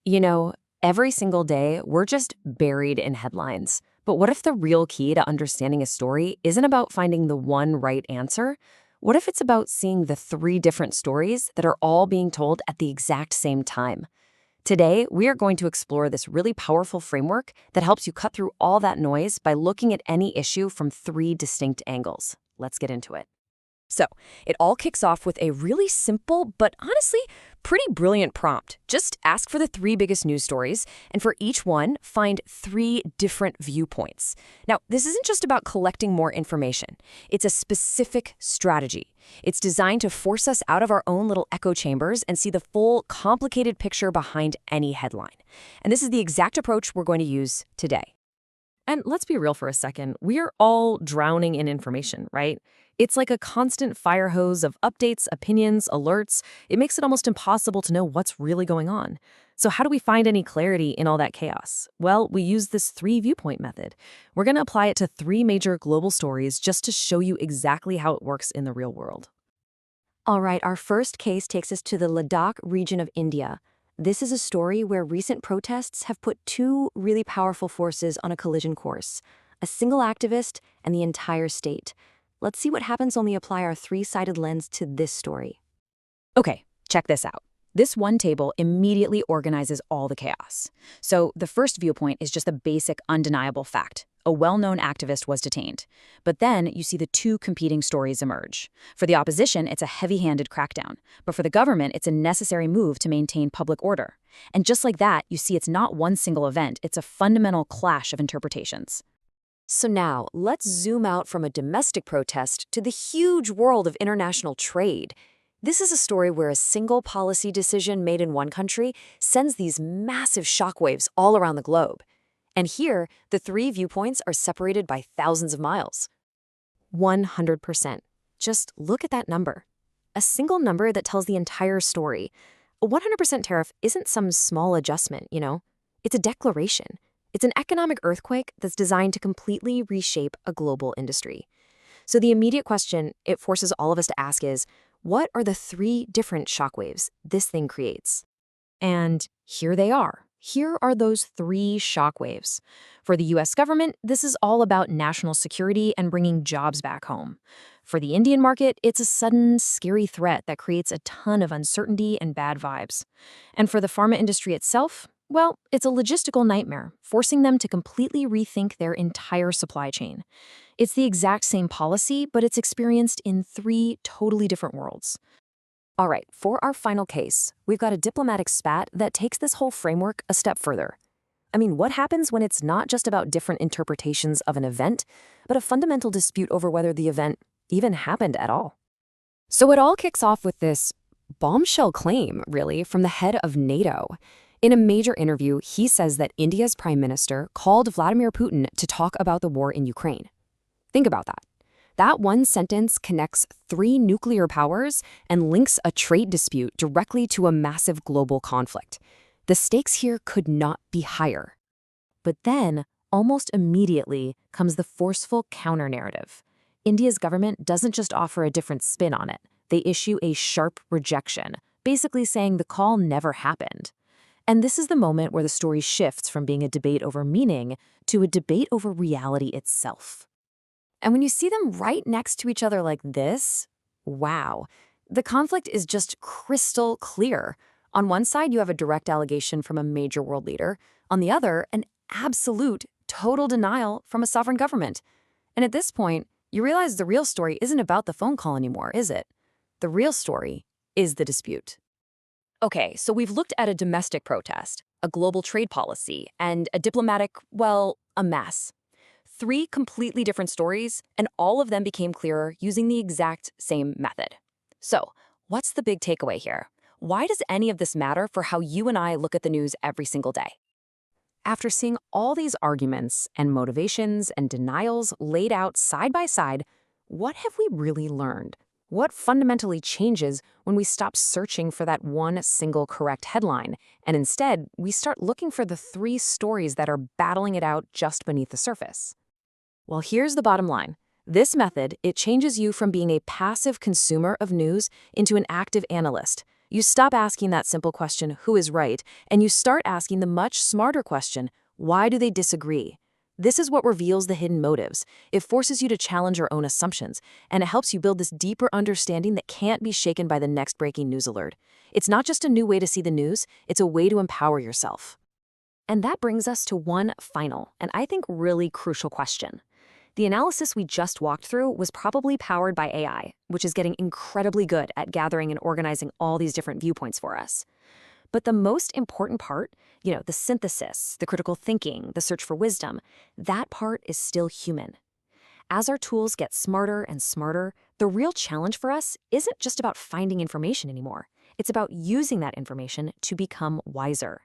You know, every single day, we're just buried in headlines. But what if the real key to understanding a story isn't about finding the one right answer? What if it's about seeing the three different stories that are all being told at the exact same time? Today, we are going to explore this really powerful framework that helps you cut through all that noise by looking at any issue from three distinct angles. Let's get into it. So, it all kicks off with a really simple, but honestly, pretty brilliant prompt. Just ask for the three biggest news stories, and for each one, find three different viewpoints. Now, this isn't just about collecting more information. It's a specific strategy. It's designed to force us out of our own little echo chambers and see the full, complicated picture behind any headline. And this is the exact approach we're going to use today. And let's be real for a second. We are all drowning in information, right? It's like a constant fire hose of updates, opinions, alerts. It makes it almost impossible to know what's really going on. So how do we find any clarity in all that chaos? Well, we use this three-viewpoint method. We're going to apply it to three major global stories just to show you exactly how it works in the real world. All right, our first case takes us to the Ladakh region of India. This is a story where recent protests have put two really powerful forces on a collision course, a single activist and the entire state. Let's see what happens when we apply our three-sided lens to this story. Okay, check this out. This one table immediately organizes all the chaos. So the first viewpoint is just a basic, undeniable fact. A well-known activist was detained. But then you see the two competing stories emerge. For the opposition, it's a heavy-handed crackdown. But for the government, it's a necessary move to maintain public order. And just like that, you see it's not one single event, it's a fundamental clash of interpretations. So now, let's zoom out from a domestic protest to the huge world of international trade. This is a story where a single policy decision made in one country sends these massive shockwaves all around the globe. And here, the three viewpoints are separated by thousands of miles. 100%. Just look at that number. A single number that tells the entire story. A 100% tariff isn't some small adjustment, you know? It's a declaration. It's an economic earthquake that's designed to completely reshape a global industry. So the immediate question it forces all of us to ask is, what are the three different shockwaves this thing creates? And here they are. Here are those three shockwaves. For the US government, this is all about national security and bringing jobs back home. For the Indian market, it's a sudden, scary threat that creates a ton of uncertainty and bad vibes. And for the pharma industry itself, well, it's a logistical nightmare, forcing them to completely rethink their entire supply chain. It's the exact same policy, but it's experienced in three totally different worlds. All right, for our final case, we've got a diplomatic spat that takes this whole framework a step further. I mean, what happens when it's not just about different interpretations of an event, but a fundamental dispute over whether the event even happened at all? So it all kicks off with this bombshell claim, really, from the head of NATO. In a major interview, he says that India's prime minister called Vladimir Putin to talk about the war in Ukraine. Think about that. That one sentence connects three nuclear powers and links a trade dispute directly to a massive global conflict. The stakes here could not be higher. But then, almost immediately, comes the forceful counter-narrative. India's government doesn't just offer a different spin on it. They issue a sharp rejection, basically saying the call never happened. And this is the moment where the story shifts from being a debate over meaning to a debate over reality itself. And when you see them right next to each other like this, wow, the conflict is just crystal clear. On one side, you have a direct allegation from a major world leader. On the other, an absolute, total denial from a sovereign government. And at this point, you realize the real story isn't about the phone call anymore, is it? The real story is the dispute. Okay, so we've looked at a domestic protest, a global trade policy, and a diplomatic, well, a mess. Three completely different stories, and all of them became clearer using the exact same method. So, what's the big takeaway here? Why does any of this matter for how you and I look at the news every single day? After seeing all these arguments and motivations and denials laid out side by side, what have we really learned? What fundamentally changes when we stop searching for that one single correct headline, and instead we start looking for the three stories that are battling it out just beneath the surface? Well, here's the bottom line. This method, it changes you from being a passive consumer of news into an active analyst. You stop asking that simple question, who is right, and you start asking the much smarter question, why do they disagree? This is what reveals the hidden motives. It forces you to challenge your own assumptions, and it helps you build this deeper understanding that can't be shaken by the next breaking news alert. It's not just a new way to see the news, it's a way to empower yourself. And that brings us to one final, and I think really crucial question. The analysis we just walked through was probably powered by AI, which is getting incredibly good at gathering and organizing all these different viewpoints for us. But the most important part, the synthesis, the critical thinking, the search for wisdom, that part is still human. As our tools get smarter and smarter, the real challenge for us isn't just about finding information anymore. It's about using that information to become wiser.